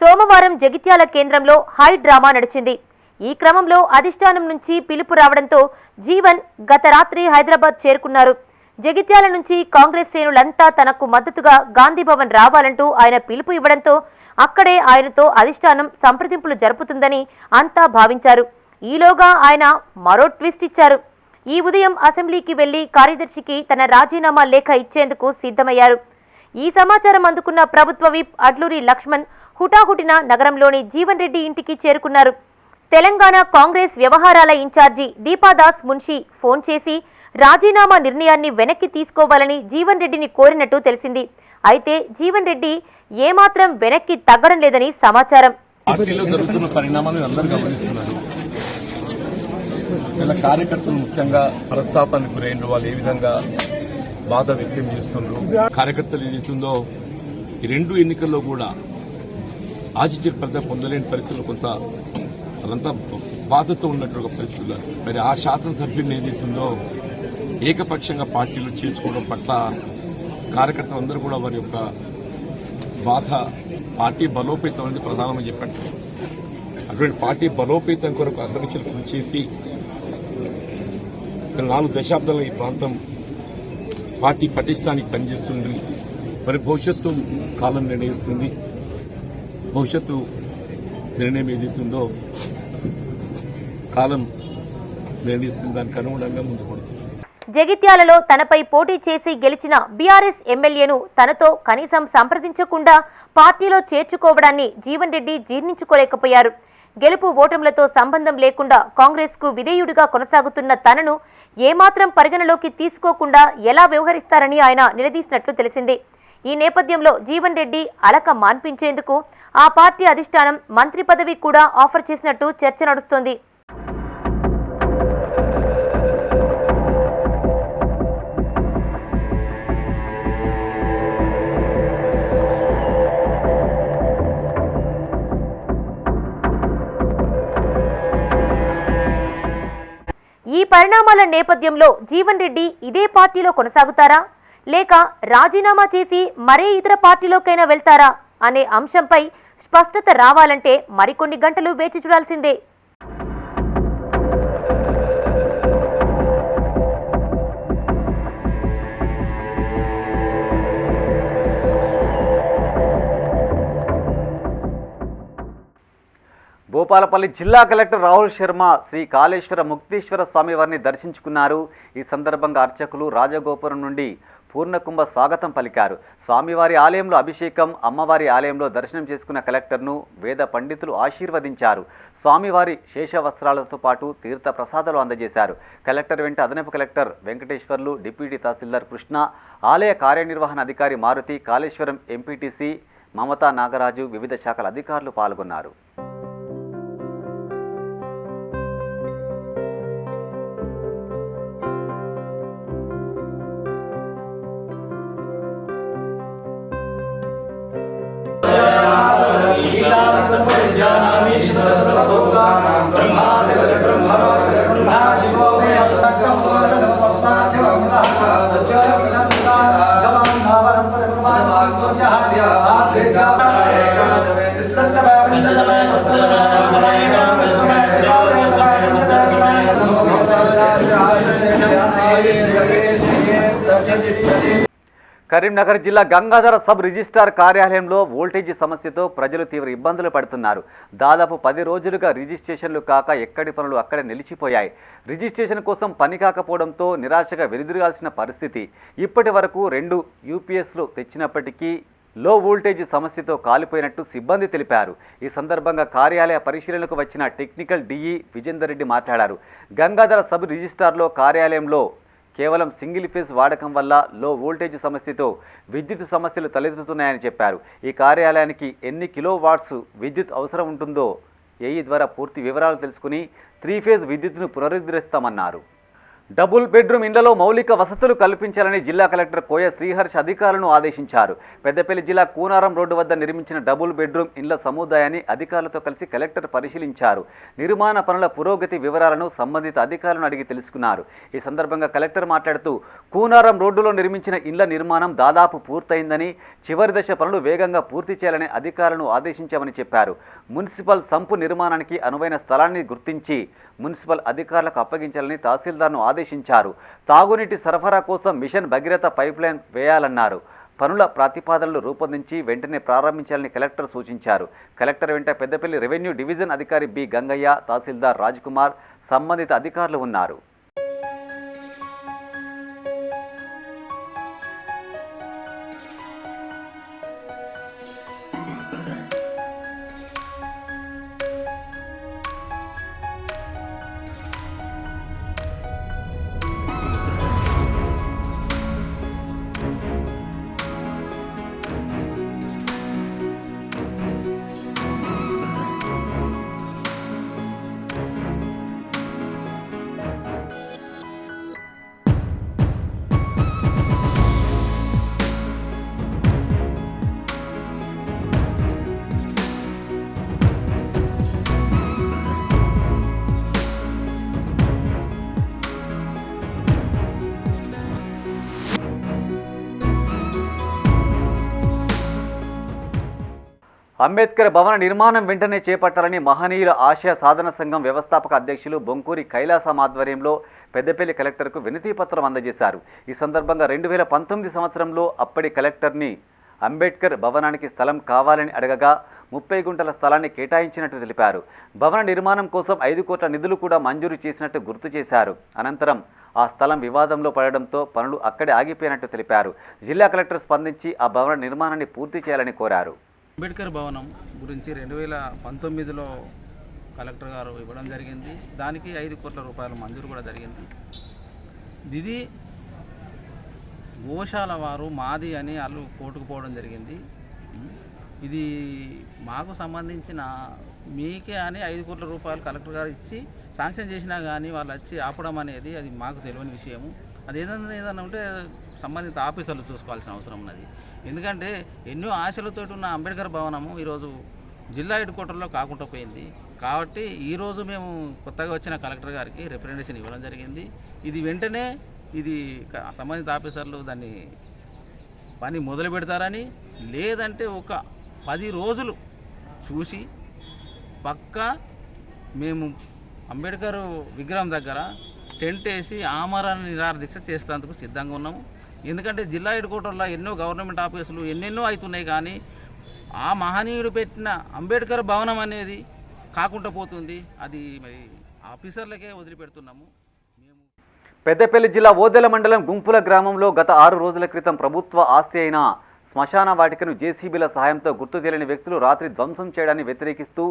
సోమవారం జగిత్యాల కేంద్రంలో హై డ్రామా నడిచింది. ఈ క్రమంలో అధిష్టానం నుంచి పిలుపు రావడంతో జీవన్ గత రాత్రి హైదరాబాద్ చేరుకున్నారు. జగిత్యాల నుంచి కాంగ్రెస్ శ్రేణులంతా తనకు మద్దతుగా గాంధీభవన్ రావాలంటూ ఆయన పిలుపు ఇవ్వడంతో అక్కడే ఆయనతో అధిష్టానం సంప్రదింపులు జరుపుతుందని అంతా భావించారు. ఈలోగా ఆయన మరో ట్విస్ట్ ఇచ్చారు. ఈ ఉదయం అసెంబ్లీకి వెళ్లి కార్యదర్శికి తన రాజీనామా లేఖ ఇచ్చేందుకు సిద్ధమయ్యారు. ఈ సమాచారం అందుకున్న ప్రభుత్వ విప్ అడ్లూరి లక్ష్మణ్ హుటాహుటిన నగరంలోని జీవన్ రెడ్డి ఇంటికి చేరుకున్నారు. తెలంగాణ కాంగ్రెస్ వ్యవహారాల ఇన్ఛార్జి దీపాదాస్ మున్షి ఫోన్ చేసి రాజీనామా నిర్ణయాన్ని వెనక్కి తీసుకోవాలని జీవన్ రెడ్డిని కోరినట్టు తెలిసింది. అయితే జీవన్ రెడ్డి ఏమాత్రం వెనక్కి తగ్గడం లేదని సమాచారం. పార్టీలో జరుగుతున్న పరిణామాలను అందరూ గమనిస్తున్నారు. వీళ్ళ కార్యకర్తలు ముఖ్యంగా ప్రస్తాపానికి గురైన వాళ్ళు ఏ విధంగా బాధ వ్యక్తం చేస్తున్నారు. కార్యకర్తలు ఏదైతుందో ఈ 2 ఎన్నికల్లో కూడా ఆశించిన ఫలితం పొందలేని పరిస్థితులు కొంత వాళ్ళంతా బాధతో ఉన్నటువంటి పరిస్థితులు. మరి ఆ శాసనసభ్యులను ఏదైతుందో ఏకపక్షంగా పార్టీలు చేర్చుకోవడం పట్ల కార్యకర్తలందరూ కూడా వారి యొక్క బాధ పార్టీ బలోపేతం అనేది ప్రధానమని చెప్పారు. అటువంటి పార్టీ బలోపేతం కొరకు అగ్రవిషయాలు కృషి చేసి 4 దశాబ్దాల ఈ ప్రాంతం పార్టీ పటిష్టానికి పనిచేస్తుంది. మరి భవిష్యత్తు కాలం నిర్ణయిస్తుంది. భవిష్యత్తు నిర్ణయం ఏదైతుందో కాలం నిర్ణయిస్తుంది. దానికి అనుగుణంగా ముందుకు జగిత్యాలలో తనపై పోటీ చేసి గెలిచిన బీఆర్ఎస్ ఎమ్మెల్యేను తనతో కనీసం సంప్రదించకుండా పార్టీలో చేర్చుకోవడాన్ని జీవన్ రెడ్డి జీర్ణించుకోలేకపోయారు. గెలుపు ఓటములతో సంబంధం లేకుండా కాంగ్రెస్కు విధేయుడిగా కొనసాగుతున్న తనను ఏమాత్రం పరిగణలోకి తీసుకోకుండా ఎలా వ్యవహరిస్తారని ఆయన నిలదీసినట్లు తెలిసింది. ఈ నేపథ్యంలో జీవన్ రెడ్డి అలక మాన్పించేందుకు ఆ పార్టీ అధిష్టానం మంత్రి పదవి కూడా ఆఫర్ చేసినట్టు చర్చ నడుస్తోంది. ఈ పరిణామాల నేపథ్యంలో జీవన్ రెడ్డి ఇదే పార్టీలో కొనసాగుతారా లేక రాజీనామా చేసి మరే ఇతర పార్టీలోకైనా వెళ్తారా అనే అంశంపై స్పష్టత రావాలంటే మరికొన్ని గంటలు వేచి చూడాల్సిందే. భూపాలపల్లి జిల్లా కలెక్టర్ రాహుల్ శర్మ శ్రీ కాళేశ్వర ముక్తేశ్వర స్వామివారిని దర్శించుకున్నారు. ఈ సందర్భంగా అర్చకులు రాజగోపురం నుండి పూర్ణకుంభ స్వాగతం పలికారు. స్వామివారి ఆలయంలో అభిషేకం, అమ్మవారి ఆలయంలో దర్శనం చేసుకున్న కలెక్టర్ను వేద పండితులు ఆశీర్వదించారు. స్వామివారి శేష వస్త్రాలతో పాటు తీర్థ ప్రసాదాలు అందజేశారు. కలెక్టర్ వెంట అదనపు కలెక్టర్ వెంకటేశ్వర్లు, డిప్యూటీ తహసీల్దార్ కృష్ణ, ఆలయ కార్యనిర్వహణ అధికారి మారుతి, కాళేశ్వరం ఎంపీటీసీ మమతా నాగరాజు, వివిధ శాఖల అధికారులు పాల్గొన్నారు. కరీంనగర్ జిల్లా గంగాధర సబ్ రిజిస్ట్రార్ కార్యాలయంలో వోల్టేజీ సమస్యతో ప్రజలు తీవ్ర ఇబ్బందులు పడుతున్నారు. దాదాపు 10 రోజులుగా రిజిస్ట్రేషన్లు కాక ఎక్కడి పనులు అక్కడే నిలిచిపోయాయి. రిజిస్ట్రేషన్ కోసం పని కాకపోవడంతో నిరాశగా వెనుదిరగాల్సిన పరిస్థితి. ఇప్పటి వరకు 2 యూపీఎస్లు తెచ్చినప్పటికీ లో వోల్టేజ్ సమస్యతో కాలిపోయినట్టు సిబ్బంది తెలిపారు. ఈ సందర్భంగా కార్యాలయ పరిశీలనకు వచ్చిన టెక్నికల్ డిఈ విజేందర్ రెడ్డి మాట్లాడారు. గంగాధర సబ్ రిజిస్ట్రార్లో కార్యాలయంలో కేవలం సింగిల్ ఫేజ్ వాడకం వల్ల లో వోల్టేజ్ సమస్యతో విద్యుత్ సమస్యలు తలెత్తుతున్నాయని చెప్పారు. ఈ కార్యాలయానికి ఎన్ని కిలోవాట్స్ విద్యుత్ అవసరం ఉంటుందో ఏఈ ద్వారా పూర్తి వివరాలు తెలుసుకుని 3 ఫేజ్ విద్యుత్ను పునరుద్ధరిస్తామన్నారు. డబుల్ బెడ్రూమ్ ఇండ్లలో మౌలిక వసతులు కల్పించాలని జిల్లా కలెక్టర్ కోయ శ్రీహర్ష్ అధికారులను ఆదేశించారు. పెద్దపల్లి జిల్లా కూనారం రోడ్డు వద్ద నిర్మించిన డబుల్ బెడ్రూమ్ ఇండ్ల సముదాయాన్ని అధికారులతో కలిసి కలెక్టర్ పరిశీలించారు. నిర్మాణ పనుల పురోగతి వివరాలను సంబంధిత అధికారులను అడిగి తెలుసుకున్నారు. ఈ సందర్భంగా కలెక్టర్ మాట్లాడుతూ కూనారం రోడ్డులో నిర్మించిన ఇండ్ల నిర్మాణం దాదాపు పూర్తయిందని, చివరి దశ పనులు వేగంగా పూర్తి చేయాలని అధికారులను ఆదేశించామని చెప్పారు. మున్సిపల్ సంపు నిర్మాణానికి అనువైన స్థలాన్ని గుర్తించి మున్సిపల్ అధికారులకు అప్పగించాలని తహసీల్దార్ను ఆదేశించారు. తాగునీటి సరఫరా కోసం మిషన్ భగీరథ పైప్లైన్ వేయాలన్నారు. పనుల ప్రతిపాదనలు రూపొందించి వెంటనే ప్రారంభించాలని కలెక్టర్ సూచించారు. కలెక్టర్ వెంట పెద్దపల్లి రెవెన్యూ డివిజన్ అధికారి బి గంగయ్య, తహసీల్దార్ రాజ్ కుమార్, సంబంధిత అధికారులు ఉన్నారు. అంబేద్కర్ భవన నిర్మాణం వెంటనే చేపట్టాలని మహనీయుల ఆశయ సాధన సంఘం వ్యవస్థాపక అధ్యక్షులు బొంకూరి కైలాసం ఆధ్వర్యంలో పెద్దపల్లి కలెక్టర్కు వినతి పత్రం అందజేశారు. ఈ సందర్భంగా 2019 సంవత్సరంలో అప్పటి కలెక్టర్ని అంబేద్కర్ భవనానికి స్థలం కావాలని అడగగా 30 గుంటల స్థలాన్ని కేటాయించినట్టు తెలిపారు. భవన నిర్మాణం కోసం 5 కోట్ల నిధులు కూడా మంజూరు చేసినట్టు గుర్తు చేశారు. అనంతరం ఆ స్థలం వివాదంలో పడడంతో పనులు అక్కడే ఆగిపోయినట్టు తెలిపారు. జిల్లా కలెక్టర్ స్పందించి ఆ భవన నిర్మాణాన్ని పూర్తి చేయాలని కోరారు. అంబేద్కర్ భవనం గురించి 2019లో కలెక్టర్ గారు ఇవ్వడం జరిగింది. దానికి 5 కోట్ల రూపాయలు మంజూరు కూడా జరిగింది. ఇది గోశాల వారు మాది అని వాళ్ళు కోర్టుకు పోవడం జరిగింది. ఇది మాకు సంబంధించిన మీకే అని 5 కోట్ల రూపాయలు కలెక్టర్ గారు ఇచ్చి శాంక్షన్ చేసినా కానీ వాళ్ళు వచ్చి ఆపడం అనేది అది మాకు తెలియని విషయము. అది ఏదైనా ఉంటే సంబంధిత ఆఫీసర్లు చూసుకోవాల్సిన అవసరం ఉన్నది. ఎందుకంటే ఎన్నో ఆశలతో ఉన్న అంబేద్కర్ భవనము ఈరోజు జిల్లా హెడ్ క్వార్టర్లో కాకుండా పోయింది. కాబట్టి ఈరోజు మేము కొత్తగా వచ్చిన కలెక్టర్ గారికి రిప్రజెంటేషన్ ఇవ్వడం జరిగింది. ఇది వెంటనే సంబంధిత ఆఫీసర్లు దాన్ని పని మొదలు పెడతారని, లేదంటే ఒక 10 రోజులు చూసి పక్కా మేము అంబేద్కర్ విగ్రహం దగ్గర టెంట్ వేసి ఆమరణ నిరాహార దీక్ష చేసేందుకు సిద్ధంగా ఉన్నాము. ఎందుకంటే జిల్లా హెడ్ క్వార్టర్లో ఎన్నో గవర్నమెంట్ ఆఫీసులు ఎన్నెన్నో అవుతున్నాయి, కానీ ఆ మహనీయుడు పెట్టిన అంబేద్కర్ భవనం అనేది కాకుండా పోతుంది. అది మరి ఆఫీసర్లకే వదిలిపెడుతున్నాము. పెద్దపల్లి జిల్లా ఓదెల మండలం గుంపుల గ్రామంలో గత 6 రోజుల క్రితం ప్రభుత్వ ఆస్తి అయిన శ్మశాన వాటికను జేసీబీల సహాయంతో గుర్తు తెలియని వ్యక్తులు రాత్రి ధ్వంసం చేయడాన్ని వ్యతిరేకిస్తూ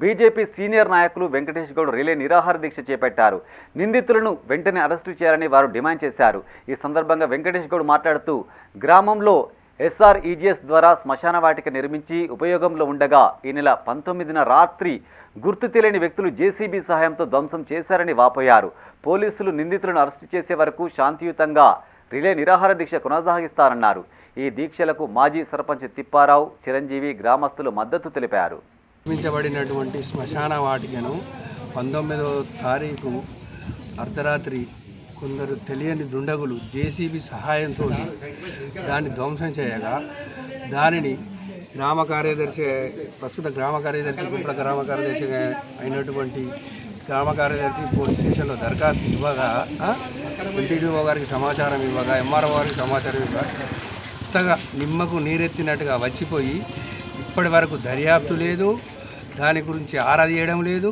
బీజేపీ సీనియర్ నాయకులు వెంకటేష్ గౌడ్ రిలే నిరాహార దీక్ష చేపట్టారు. నిందితులను వెంటనే అరెస్టు చేయాలని వారు డిమాండ్ చేశారు. ఈ సందర్భంగా వెంకటేష్ గౌడ్ మాట్లాడుతూ గ్రామంలో SREGS ద్వారా శ్మశాన వాటిక నిర్మించి ఉపయోగంలో ఉండగా ఈ నెల 19న రాత్రి గుర్తు తెలియని వ్యక్తులు జేసీబీ సహాయంతో ధ్వంసం చేశారని వాపోయారు. పోలీసులు నిందితులను అరెస్టు చేసే వరకు శాంతియుతంగా రిలే నిరాహార దీక్ష కొనసాగిస్తారన్నారు. ఈ దీక్షలకు మాజీ సర్పంచ్ తిప్పారావు, చిరంజీవి గ్రామస్తులు మద్దతు తెలిపారు. నిర్మించబడినటువంటి శ్మశాన వాటికను 19వ తారీఖు అర్ధరాత్రి కొందరు తెలియని దుండగులు జేసీబీ సహాయంతో దాన్ని ధ్వంసం చేయగా దానిని ప్రస్తుత గ్రామ కార్యదర్శి గుంపుల గ్రామ కార్యదర్శి అయినటువంటి గ్రామ కార్యదర్శి పోలీస్ స్టేషన్లో దరఖాస్తు ఇవ్వగా, ఎంపీడీఓ గారికి సమాచారం ఇవ్వగా, ఎంఆర్ఓ గారికి సమాచారం ఇవ్వగా కొత్తగా నిమ్మకు నీరెత్తినట్టుగా వచ్చిపోయి ఇప్పటి వరకు దర్యాప్తు లేదు, దాని గురించి ఆరా తీయడం లేదు.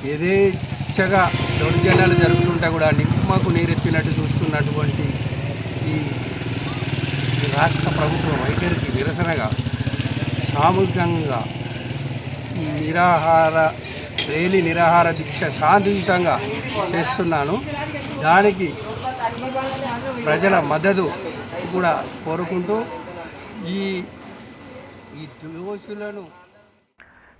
యథేచ్ఛగా దౌర్జన్యాలు జరుగుతుంటే కూడా నిమ్మకు నీరెత్తినట్టు చూస్తున్నటువంటి ఈ రాష్ట్ర ప్రభుత్వం వైఖరికి నిరసనగా సామూహికంగా నిరాహార దీక్ష శాంతియుతంగా చేస్తున్నాను. దానికి ప్రజల మద్దతు కూడా కోరుకుంటూ ఈ దోషులను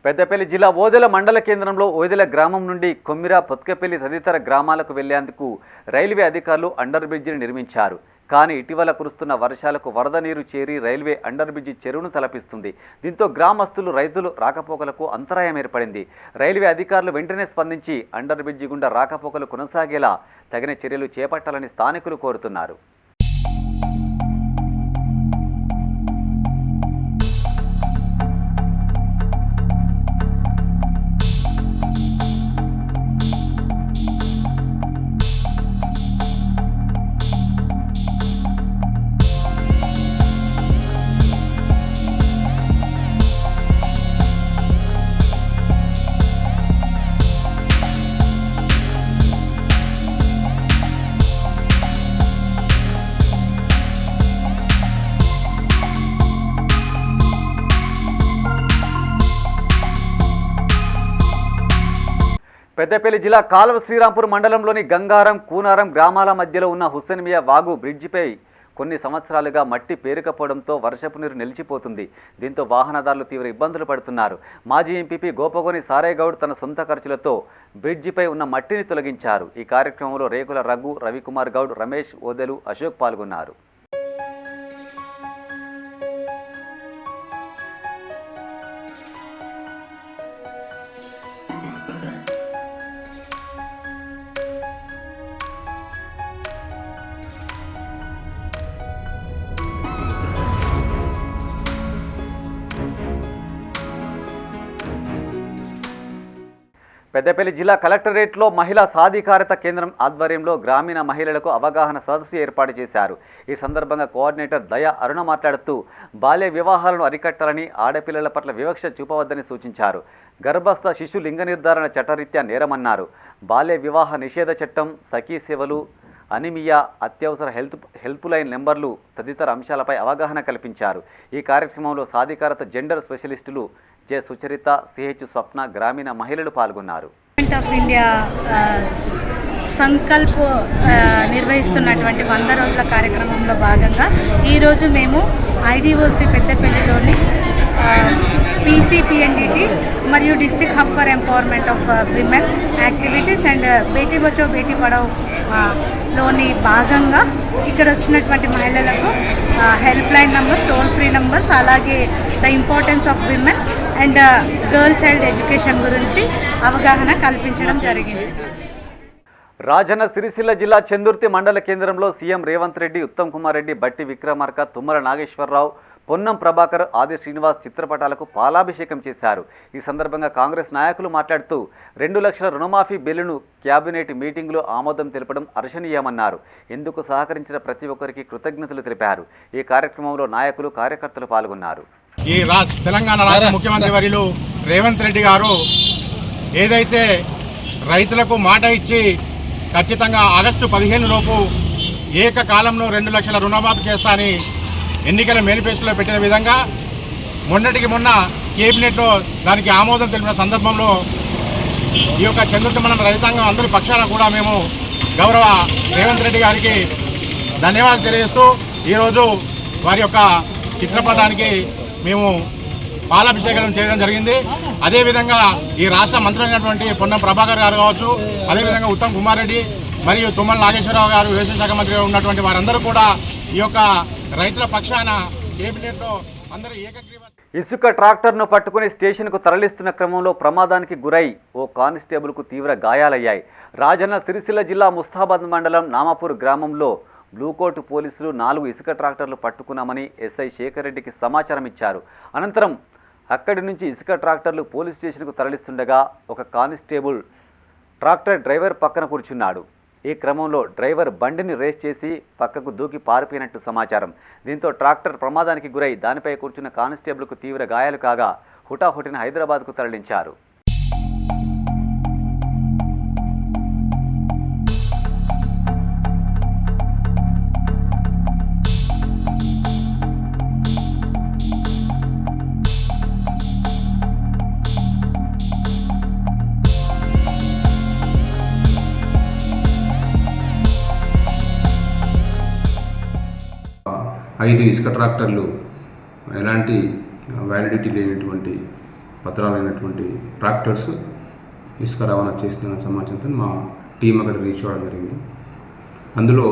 పెద్దపల్లి జిల్లా ఓదెల మండల కేంద్రంలో ఓదెల గ్రామం నుండి కొమ్మిర, పొత్కపల్లి తదితర గ్రామాలకు వెళ్లేందుకు రైల్వే అధికారులు అండర్ బ్రిడ్జిని నిర్మించారు. కానీ ఇటీవల కురుస్తున్న వర్షాలకు వరద నీరు చేరి రైల్వే అండర్ బ్రిడ్జి చెరువును తలపిస్తుంది. దీంతో గ్రామస్తులు, రైతులు రాకపోకలకు అంతరాయం ఏర్పడింది. రైల్వే అధికారులు వెంటనే స్పందించి అండర్ బ్రిడ్జి గుండా రాకపోకలు కొనసాగేలా తగిన చర్యలు చేపట్టాలని స్థానికులు కోరుతున్నారు. పెద్దపల్లి జిల్లా కాల్వ శ్రీరాంపూర్ మండలంలోని గంగారం, కూనారం గ్రామాల మధ్యలో ఉన్న హుస్సేన్మియా వాగు బ్రిడ్జిపై కొన్ని సంవత్సరాలుగా మట్టి పేరుకపోవడంతో వర్షపు నీరు నిలిచిపోతుంది. దీంతో వాహనదారులు తీవ్ర ఇబ్బందులు పడుతున్నారు. మాజీ ఎంపీపీ గోపగోని సారేగౌడ్ తన సొంత ఖర్చులతో బ్రిడ్జిపై ఉన్న మట్టిని తొలగించారు. ఈ కార్యక్రమంలో రేకుల రఘు, రవికుమార్ గౌడ్, రమేష్, ఓదెలు, అశోక్ పాల్గొన్నారు. పెద్దపల్లి జిల్లా కలెక్టరేట్లో మహిళా సాధికారత కేంద్రం ఆధ్వర్యంలో గ్రామీణ మహిళలకు అవగాహన సదస్సు ఏర్పాటు చేశారు. ఈ సందర్భంగా కోఆర్డినేటర్ దయా అరుణ మాట్లాడుతూ బాల్య వివాహాలను అరికట్టాలని, ఆడపిల్లల పట్ల వివక్ష చూపవద్దని సూచించారు. గర్భస్థ శిశు లింగ నిర్ధారణ చట్టరీత్యా నేరమన్నారు. బాల్య వివాహ నిషేధ చట్టం, సఖీ సేవలు, అనిమియా, అత్యవసర హెల్ప్ లైన్ నెంబర్లు తదితర అంశాలపై అవగాహన కల్పించారు. ఈ కార్యక్రమంలో సాధికారత జెండర్ స్పెషలిస్టులు జె సుచరిత, సిహెచ్ స్వప్న, గ్రామీణ మహిళలు పాల్గొన్నారు. గవర్నమెంట్ ఆఫ్ ఇండియా సంకల్ప్ నిర్వహిస్తున్నటువంటి 100 రోజుల కార్యక్రమంలో భాగంగా ఈరోజు మేము ఐడిఓసి పెద్దపల్లిలోని PCPNDT మరియు district hub for empowerment of women activities and Beti Bachao Beti Padhao లోని భాగంగా ఇక్కడ వచ్చినటువంటి మహిళలకు help line numbers, toll free numbers, అలాగే the importance of women and girl child education గురించి అవగాహన కల్పించడం జరిగింది. రాజన్న సిరిసిల్ల జిల్లా చందుర్తి మండల కేంద్రంలో సీఎం రేవంత్ రెడ్డి, ఉత్తమ్ కుమార్ రెడ్డి, బట్టి విక్రమార్క, తుమ్మల నాగేశ్వరరావు, పొన్నం ప్రభాకర్, ఆది శ్రీనివాస్ చిత్రపటాలకు పాలాభిషేకం చేశారు. ఈ సందర్భంగా కాంగ్రెస్ నాయకులు మాట్లాడుతూ 2 లక్షల రుణమాఫీ బిల్లును క్యాబినెట్ మీటింగ్లో ఆమోదం తెలపడం హర్షణీయమన్నారు. ఇందుకు సహకరించిన ప్రతి ఒక్కరికి కృతజ్ఞతలు తెలిపారు. ఈ కార్యక్రమంలో నాయకులు, కార్యకర్తలు పాల్గొన్నారు. ఈ తెలంగాణ రాష్ట్ర ముఖ్యమంత్రి వర్యులు రేవంత్ రెడ్డి గారు ఏదైతే రైతులకు మాట ఇచ్చి ఖచ్చితంగా ఆగస్టు 15 లోపు ఏకకాలంలో 2 లక్షల రుణమాఫీ చేస్తా అని ఎన్నికల మేనిఫెస్టోలో పెట్టిన విధంగా మొన్నటికి మొన్న కేబినెట్లో దానికి ఆమోదం తెలిపిన సందర్భంలో ఈ యొక్క చంద్రుతి మండల రైతాంగం అందరి పక్షాన కూడా మేము గౌరవ రేవంత్ రెడ్డి గారికి ధన్యవాదాలు తెలియజేస్తూ ఈరోజు వారి యొక్క చిత్రపటానికి మేము పాలాభిషేకం చేయడం జరిగింది. అదేవిధంగా ఈ రాష్ట్ర మంత్రులైనటువంటి పొన్నం ప్రభాకర్ గారు కావచ్చు, అదేవిధంగా ఉత్తమ్ కుమార్ రెడ్డి మరియు తుమ్మల నాగేశ్వరరావు గారు వ్యవసాయ శాఖ మంత్రిగా ఉన్నటువంటి వారందరూ కూడా ఈ యొక్క రైతుల పక్షాన కేబినెట్లో అందరూ ఏకగ్రీవ. ఇసుక ట్రాక్టర్ను పట్టుకుని స్టేషన్కు తరలిస్తున్న క్రమంలో ప్రమాదానికి గురై ఓ కానిస్టేబుల్కు తీవ్ర గాయాలయ్యాయి. రాజన్న సిరిసిల్ల జిల్లా ముస్తాబాద్ మండలం నామాపూర్ గ్రామంలో బ్లూకోట్ పోలీసులు 4 ఇసుక ట్రాక్టర్లు పట్టుకున్నామని ఎస్ఐ శేఖర్ రెడ్డికి సమాచారం ఇచ్చారు. అనంతరం అక్కడి నుంచి ఇసుక ట్రాక్టర్లు పోలీస్ స్టేషన్కు తరలిస్తుండగా ఒక కానిస్టేబుల్ ట్రాక్టర్ డ్రైవర్ పక్కన కూర్చున్నాడు. ఈ క్రమంలో డ్రైవర్ బండిని రేస్ చేసి పక్కకు దూకి పారిపోయినట్టు సమాచారం. దీంతో ట్రాక్టర్ ప్రమాదానికి గురై దానిపై కూర్చున్న కానిస్టేబుల్కు తీవ్ర గాయాలు కాగా హుటాహుటిన హైదరాబాద్కు తరలించారు. ఐదు ఇసుక ట్రాక్టర్లు ఎలాంటి వ్యాలిడిటీ లేనటువంటి పత్రాలైనటువంటి ట్రాక్టర్స్ ఇసుక రవాణా చేస్తున్న సమాచారంతో మా టీం అక్కడ రీచ్ అవ్వడం జరిగింది. అందులో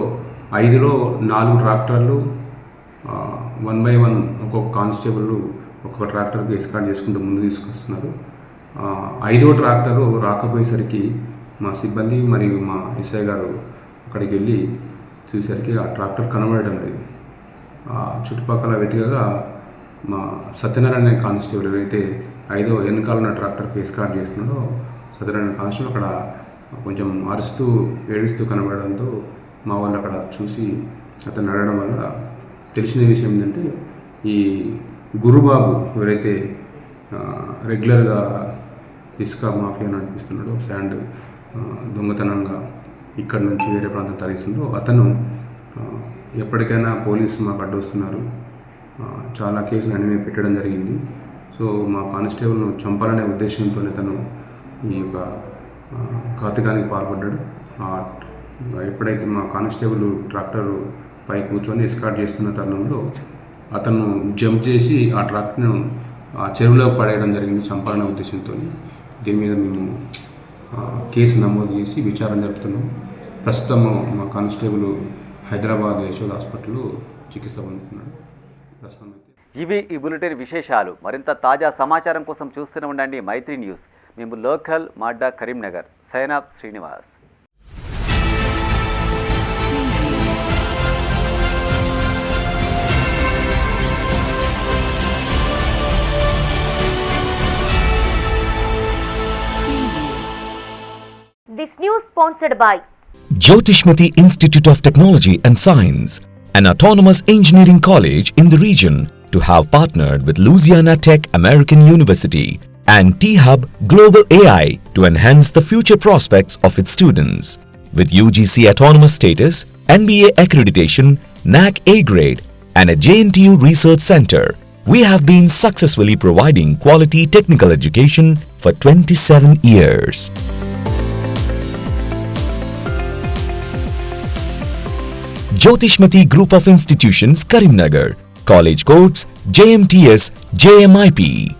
5లో 4 ట్రాక్టర్లు 1 by 1 ఒక్కొక్క కానిస్టేబుల్ ఒక్కొక్క ట్రాక్టర్కి ఎస్కార్ట్ చేసుకుంటూ ముందు తీసుకొస్తున్నారు. 5వ ట్రాక్టరు రాకపోయేసరికి మా సిబ్బంది మరియు మా ఎస్ఐ గారు అక్కడికి వెళ్ళి చూసేసరికి ఆ ట్రాక్టర్ కనబడడం లేదు. చుట్టుపక్కల వెతికగా మా సత్యనారాయణ కానిస్టేబుల్ ఎవరైతే 5వ వెనకాల ఉన్న ట్రాక్టర్కి ఎస్కార్ట్ చేస్తున్నాడో సత్యనారాయణ కానిస్టేబుల్ అక్కడ కొంచెం అరుస్తూ ఏడుస్తూ కనబడడంతో మా వాళ్ళు అక్కడ చూసి అతను అడగడం వల్ల తెలిసిన విషయం ఏంటంటే ఈ గురుబాబు ఎవరైతే రెగ్యులర్గా ఇసుక మాఫియా నడిపిస్తున్నాడో, శాండ్ దొంగతనంగా ఇక్కడ నుంచి వేరే ప్రాంతం తరలిస్తుండో అతను ఎప్పటికైనా పోలీసు మాకు అడ్డొస్తున్నారు, చాలా కేసులు అన్నీ పెట్టడం జరిగింది. సో మా కానిస్టేబుల్ను చంపాలనే ఉద్దేశంతో తను ఈ యొక్క ఘాతుకానికి పాల్పడ్డాడు. ఎప్పుడైతే మా కానిస్టేబుల్ ట్రాక్టర్ పై కూర్చొని ఎస్కార్ట్ చేస్తున్న తరుణంలో అతను జంప్ చేసి ఆ ట్రాక్టర్ను ఆ చెరువులో పడేయడం జరిగింది చంపాలనే ఉద్దేశంతో. దీని మీద మేము కేసు నమోదు చేసి విచారణ జరుపుతున్నాం. ప్రస్తుతం మా కానిస్టేబుల్ హైదరాబాద్ యశోద హాస్పిటల్లో చికిత్స పొందుతున్నాడు. ప్రస్తుతం ఇవి ఈ బులెటిన్ విశేషాలు. మరింత తాజా సమాచారం కోసం చూస్తూనే ఉండండి మైత్రి న్యూస్. మేము లోకల్ మాడ్డా Karimnagar. Sign up Srinivas. News sponsored by Jyotishmati Institute of Technology and Science, an autonomous engineering college in the region, to have partnered with Louisiana Tech American University and T-Hub Global AI to enhance the future prospects of its students. With UGC autonomous status, NBA accreditation, NAC A grade, and a JNTU research center, we have been successfully providing quality technical education for 27 years. Jyotishmati Group of Institutions, Karimnagar. College codes JMTS, JMIP.